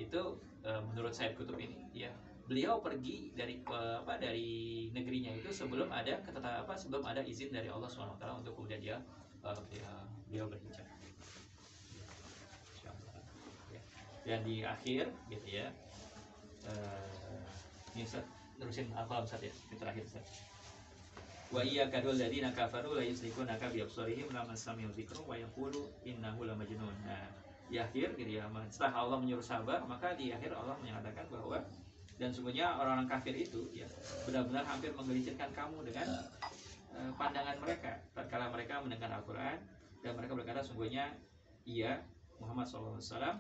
itu menurut Said Qutb ini ya, beliau pergi dari dari negerinya itu sebelum ada sebelum ada izin dari Allah SWT untuk kemudian beliau berhijrah. Dan di akhir gitu ya, ini Ustaz terusin Al-Qalam Ustaz ya, di terakhir Ustaz. Wa iyyakadul ladina kafaru la yusrikunaka bi absarihim lamma sami'u dzikra wa yaqulu innahu lamajnun. Nah, di akhir gitu ya, setelah Allah menyuruh sabar, maka di akhir Allah menyatakan bahwa dan sungguhnya orang-orang kafir itu ya benar-benar hampir menggelincirkan kamu dengan pandangan mereka tatkala mereka mendengar Al-Qur'an, dan mereka berkata sungguhnya ia Muhammad SAW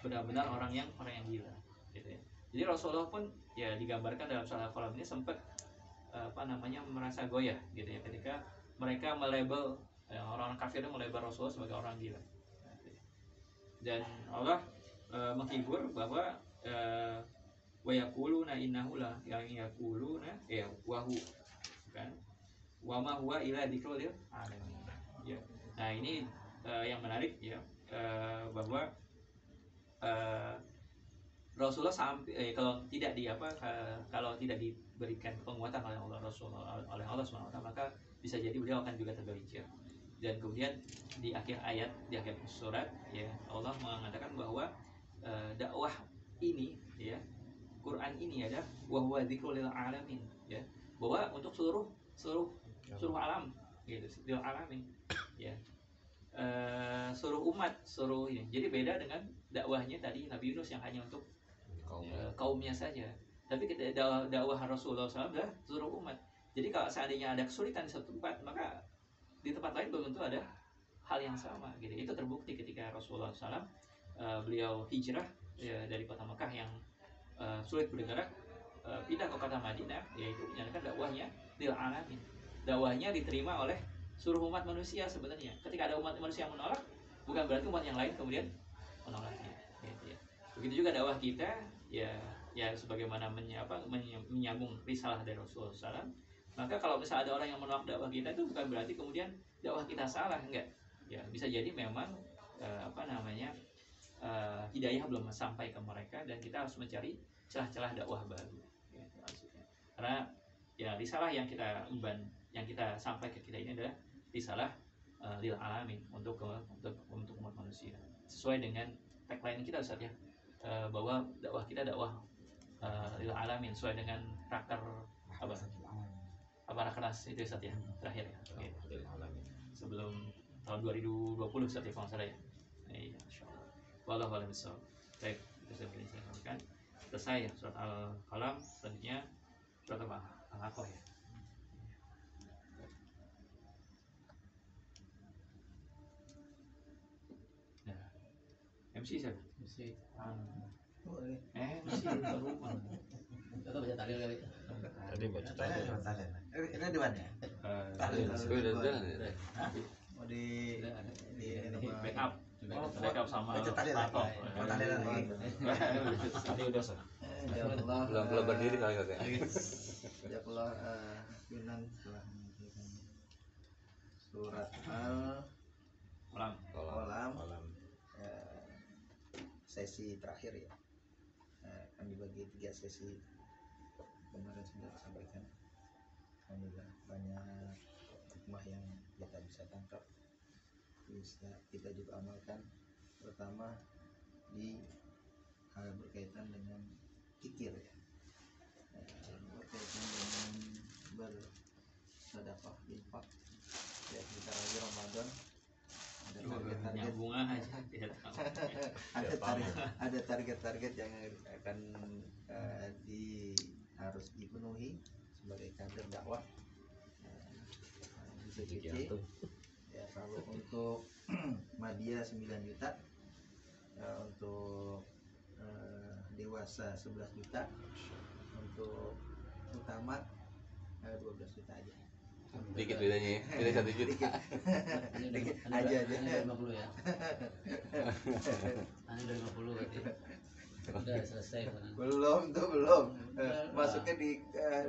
benar-benar orang yang gila gitu ya. Jadi Rasulullah pun ya digambarkan dalam surah Al-Qalam ini sempat merasa goyah gitu ya ketika mereka melabel orang-orang kafir itu melabel Rasulullah sebagai orang gila. Dan Allah menghibur bahwa wa yaquluna innahu la yaquluna wa hu kan wa ma huwa illa dzikrul lil alamin ya. Nah, ini yang menarik ya, bahwa Rasulullah sampai kalau tidak diberikan penguatan oleh Allah SWT, maka bisa jadi beliau akan juga tergelincir. Dan kemudian di akhir ayat, di akhir surat ya, Allah mengatakan bahwa dakwah ini ya, Quran ini ada wa huwa dzikrul lil alamin ya, bahwa untuk seluruh alam gitu, lil alamin ya. Seluruh umat, ini. Jadi beda dengan dakwahnya tadi Nabi Yunus yang hanya untuk kaumnya saja. Tapi dakwah Rasulullah SAW adalah seluruh umat. Jadi kalau seandainya ada kesulitan di satu tempat, maka di tempat lain belum tentu ada hal yang sama gitu. Itu terbukti ketika Rasulullah SAW beliau hijrah ya, dari kota Mekah yang sulit bergerak, pindah ke kota Madinah, yaitu menyatakan dakwahnya lil alamin. Dakwahnya diterima oleh seluruh umat manusia sebenarnya. Ketika ada umat manusia yang menolak, bukan berarti umat yang lain kemudian menolaknya. Gitu ya. Begitu juga dakwah kita ya sebagaimana menyambung risalah dari Rasulullah SAW. Maka kalau misalnya ada orang yang menolak dakwah kita, itu bukan berarti kemudian dakwah kita salah, enggak. Ya bisa jadi memang hidayah belum sampai ke mereka, dan kita harus mencari celah-celah dakwah baru. Gitu maksudnya. Karena ya risalah yang kita sampai ke kita ini adalah risalah lil alamin, untuk umat manusia, sesuai dengan tagline kita Ustaz ya, bahwa dakwah kita dakwah lil alamin, sesuai dengan rakernas itu Ustaz ya, terakhir ya. Okay. Sebelum tahun 2020 Ustaz ya, kalau salah ya. Iya, insyaallah. Wallahu a'lam bishawab. Baik, itu sudah saya sampaikan. Selesai ya surat Al-Qalam, selanjutnya surat Al-Haqqah ya. MC siapa? MC. MC baru. Kita baca tahlil kali. Tadi baca tahlil. Ini di mana? Tahlil. Mau di backup sama baca tahlil lagi. Mau tahlil lagi. Tadi udah sah. Belum berdiri kali kakek. Jazakallah Yunan telah menyampaikan surat Al-Qalam. Sesi terakhir ya, akan dibagi 3 sesi. Kemarin sudah disampaikan, alhamdulillah banyak hikmah yang kita bisa tangkap, bisa kita juga amalkan. Pertama di hal berkaitan dengan zikir ya, berkaitan dengan bersedekah, infak ya. Kita lagi Ramadan, ada target-target yang akan harus dipenuhi sebagai kader dakwah. Ya, kalau untuk Madya 9 juta, untuk dewasa 11 juta, untuk utama 12 juta aja. Dikit bedanya ya, beda 1 juta. Dikit aja. Ini 50 ya. Ini udah 50 berarti. Udah selesai kan? Belum. Masuknya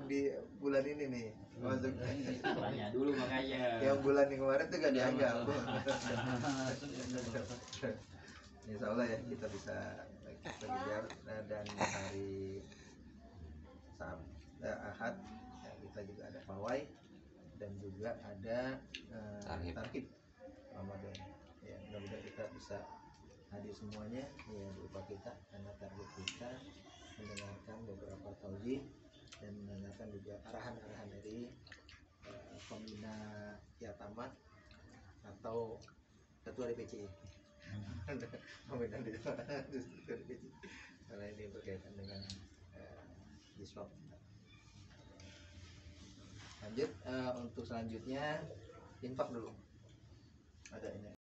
di bulan ini nih. Masuknya. Tanya dulu makanya. Yang bulan yang kemarin tuh gak dianggap. Insya Allah ya kita bisa kejar dan hari Ahad ya, kita juga ada pawai dan juga ada tarhib Ramadan. Ya, mudah-mudahan kita bisa hadir semuanya ya berupa kita karena target kita mendengarkan beberapa taujih dan mendengarkan juga arahan-arahan dari pembina Yatama atau ketua DPC. Pembina ketua DPC karena ini berkaitan dengan Islam. Lanjut untuk selanjutnya infak dulu. Ada ini.